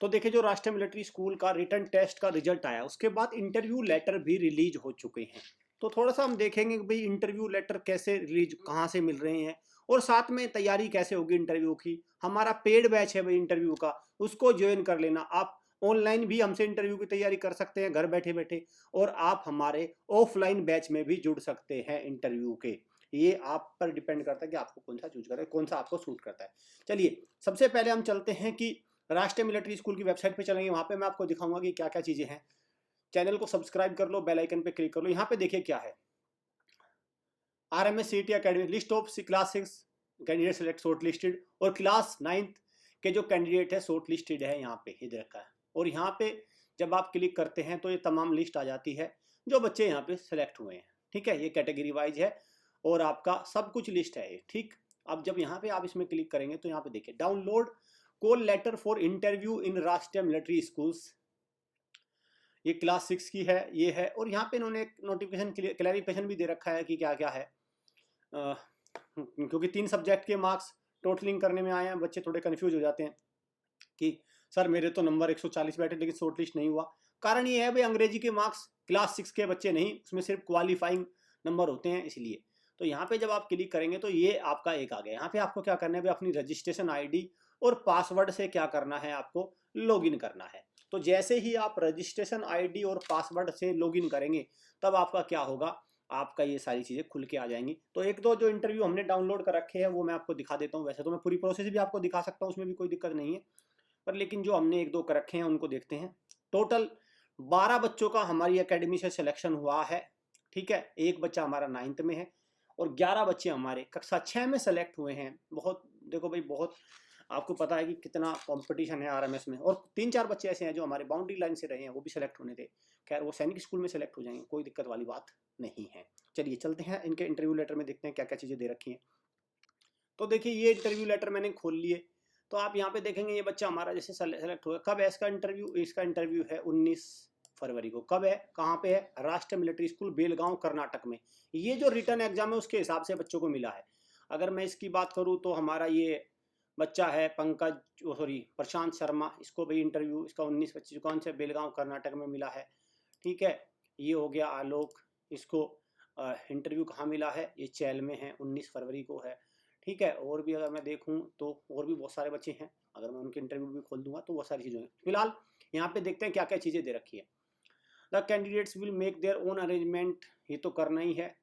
तो देखिए, जो राष्ट्रीय मिलिट्री स्कूल का रिटन टेस्ट का रिजल्ट आया, उसके बाद इंटरव्यू लेटर भी रिलीज हो चुके हैं। तो थोड़ा सा हम देखेंगे कि भाई इंटरव्यू लेटर कैसे रिलीज, कहाँ से मिल रहे हैं, और साथ में तैयारी कैसे होगी इंटरव्यू की। हमारा पेड बैच है भाई इंटरव्यू का, उसको ज्वाइन कर लेना। आप ऑनलाइन भी हमसे इंटरव्यू की तैयारी कर सकते हैं घर बैठे बैठे, और आप हमारे ऑफलाइन बैच में भी जुड़ सकते हैं इंटरव्यू के। ये आप पर डिपेंड करता है कि आपको कौन सा चूज करें, कौन सा आपको सूट करता है। चलिए, सबसे पहले हम चलते हैं कि राष्ट्रीय मिलिट्री स्कूल की वेबसाइट पे चलेंगे। वहां पे मैं आपको दिखाऊंगा कि क्या क्या चीजें हैं। चैनल को सब्सक्राइब कर लो, बेल आइकन पे क्लिक कर लो। यहाँ पे देखिए क्या है, RMS CET academy list of class 6 candidate select short listed, और क्लास 9th के जो कैंडिडेट है शॉर्ट लिस्टेड है, यहाँ पे इधर का है। और यहाँ पे जब आप क्लिक करते हैं तो ये तमाम लिस्ट आ जाती है जो बच्चे यहाँ पे सेलेक्ट हुए हैं। ठीक है, ये कैटेगरी वाइज है और आपका सब कुछ लिस्ट है ये। ठीक, अब जब यहाँ पे आप इसमें क्लिक करेंगे तो यहाँ पे देखिए download call letter for interview in Rashtriya military schools, ये क्लास 6 की है, ये है। और यहाँ पे इन्होंने एक नोटिफिकेशन क्लैरिफिकेशन भी दे रखा है कि क्या क्या है। क्योंकि 3 सब्जेक्ट के मार्क्स टोटलिंग करने में आए हैं, बच्चे थोड़े कंफ्यूज हो जाते हैं कि सर मेरे तो नंबर 140 बैठे लेकिन शॉर्ट लिस्ट नहीं हुआ। कारण ये है भाई, अंग्रेजी के मार्क्स क्लास 6 के बच्चे नहीं, उसमें सिर्फ क्वालिफाइंग नंबर होते हैं, इसलिए। तो यहाँ पे जब आप क्लिक करेंगे तो ये आपका एक आ गया। यहाँ पे आपको क्या करना है भाई, अपनी रजिस्ट्रेशन ID और पासवर्ड से क्या करना है, आपको लॉगिन करना है। तो जैसे ही आप रजिस्ट्रेशन ID और पासवर्ड से लॉगिन करेंगे तब आपका क्या होगा, आपका ये सारी चीज़ें खुल के आ जाएंगी। तो एक दो जो इंटरव्यू हमने डाउनलोड कर रखे हैं वो मैं आपको दिखा देता हूँ। वैसे तो मैं पूरी प्रोसेस भी आपको दिखा सकता हूँ, उसमें भी कोई दिक्कत नहीं है, पर लेकिन जो हमने एक दो कर रखे हैं उनको देखते हैं। टोटल 12 बच्चों का हमारी एकेडमी से सिलेक्शन हुआ है। ठीक है, एक बच्चा हमारा 9th में है और 11 बच्चे हमारे कक्षा 6 में सेलेक्ट हुए हैं। बहुत देखो भाई, बहुत आपको पता है कि कितना कंपटीशन है RMS में। और 3-4 बच्चे ऐसे हैं जो हमारे बाउंड्री लाइन से रहे हैं, वो भी सेलेक्ट होने थे। खैर, वो सैनिक स्कूल में सेलेक्ट हो जाएंगे, कोई दिक्कत वाली बात नहीं है। चलिए चलते हैं इनके इंटरव्यू लेटर में, देखते हैं क्या क्या चीज़ें दे रखी हैं। तो देखिए, ये इंटरव्यू लेटर मैंने खोल लिए। तो आप यहाँ पे देखेंगे ये बच्चा हमारा जैसे सेलेक्ट हुआ। कब है इसका इंटरव्यू? इसका इंटरव्यू है 19 फरवरी को। कब है, कहाँ पे है? राष्ट्रीय मिलिट्री स्कूल बेलगांव कर्नाटक में। ये जो रिटर्न एग्जाम है उसके हिसाब से बच्चों को मिला है। अगर मैं इसकी बात करूँ तो हमारा ये बच्चा है प्रशांत शर्मा, इसको भी इंटरव्यू इसका 19 25 कौन से बेलगांव कर्नाटक में मिला है। ठीक है, ये हो गया आलोक, इसको इंटरव्यू कहाँ मिला है, ये चैल में है, 19 फरवरी को है। ठीक है, और भी अगर मैं देखूं तो और भी बहुत सारे बच्चे हैं, अगर मैं उनके इंटरव्यू भी खोल दूंगा तो बहुत सारी चीज़ें हैं। फिलहाल यहाँ पे देखते हैं क्या क्या चीज़ें दे रखी है। The candidates will make their own arrangement, ये तो करना ही है।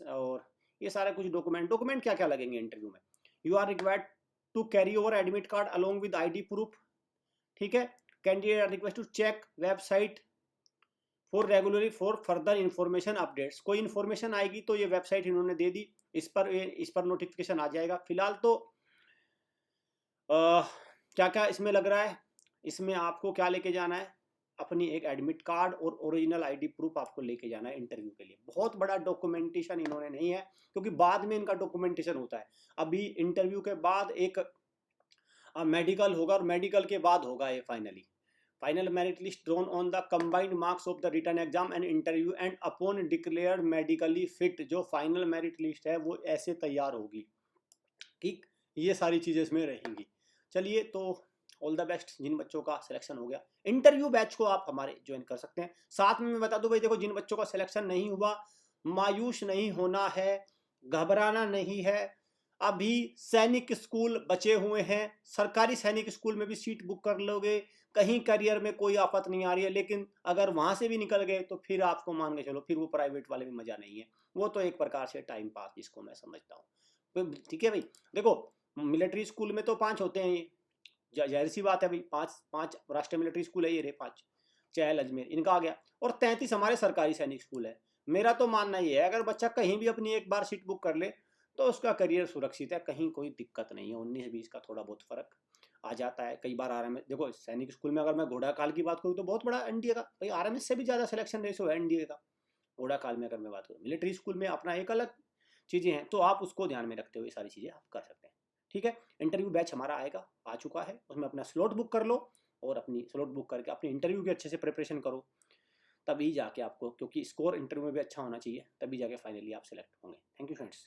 और ये सारे कुछ डॉक्यूमेंट क्या क्या लगेंगे इंटरव्यू में। You are required to carry over admit card along with ID proof. ठीक है, candidate are request to check website for regularly for further information updates. कोई इन्फॉर्मेशन आएगी तो ये वेबसाइट इन्होंने दे दी, इस पर नोटिफिकेशन आ जाएगा। फिलहाल तो क्या क्या इसमें लग रहा है, इसमें आपको क्या लेके जाना है, अपनी एक एडमिट कार्ड और ओरिजिनल ID प्रूफ आपको लेके जाना है इंटरव्यू के लिए। बहुत बड़ा डॉक्यूमेंटेशन इन्होंने नहीं है, क्योंकि बाद में इनका डॉक्यूमेंटेशन होता है। अभी इंटरव्यू के बाद एक मेडिकल होगा और मेडिकल के बाद होगा ये final merit list drawn on the combined marks of the written exam and interview and upon declared medically fit. जो फाइनल मेरिट लिस्ट है वो ऐसे तैयार होगी। ठीक, ये सारी चीज़ें इसमें रहेंगी। चलिए, तो ऑल द बेस्ट जिन बच्चों का सिलेक्शन हो गया। इंटरव्यू बैच को आप हमारे ज्वाइन कर सकते हैं। साथ में मैं बता दूं भाई, देखो जिन बच्चों का सिलेक्शन नहीं हुआ, मायूस नहीं होना है, घबराना नहीं है। अभी सैनिक स्कूल बचे हुए हैं, सरकारी सैनिक स्कूल में भी सीट बुक कर लोगे, कहीं करियर में कोई आफत नहीं आ रही है। लेकिन अगर वहां से भी निकल गए तो फिर आपको मान के चलो, फिर वो प्राइवेट वाले में मजा नहीं है। वो तो एक प्रकार से टाइम पास जिसको मैं समझता हूँ। ठीक है भाई, देखो मिलिट्री स्कूल में तो 5 होते हैं, ये जाहिर सी बात है भाई। 5 राष्ट्रीय मिलिट्री स्कूल है, ये रहे 5, चैल अजमेर इनका आ गया, और 33 हमारे सरकारी सैनिक स्कूल है। मेरा तो मानना ये है, अगर बच्चा कहीं भी अपनी एक बार सीट बुक कर ले तो उसका करियर सुरक्षित है, कहीं कोई दिक्कत नहीं है। 19-20 का थोड़ा बहुत फर्क आ जाता है कई बार RMS। देखो सैनिक स्कूल में अगर मैं घोड़ा काल की बात करूँ तो बहुत बड़ा NDA का भाई, RMS से भी ज़्यादा सिलेक्शन रेशो है NDA का। घोड़ा काल में अगर मैं बात करूँ, मिलिट्री स्कूल में अपना एक अलग चीज़ें हैं, तो आप उसको ध्यान में रखते हुए सारी चीज़ें आप कर सकते हैं। ठीक है, इंटरव्यू बैच हमारा आएगा, आ चुका है, उसमें अपना स्लॉट बुक कर लो और अपनी स्लॉट बुक करके अपने इंटरव्यू की अच्छे से प्रिपरेशन करो। तभी जाके आपको, क्योंकि स्कोर इंटरव्यू में भी अच्छा होना चाहिए, तभी जाके फाइनली आप सिलेक्ट होंगे। Thank you friends.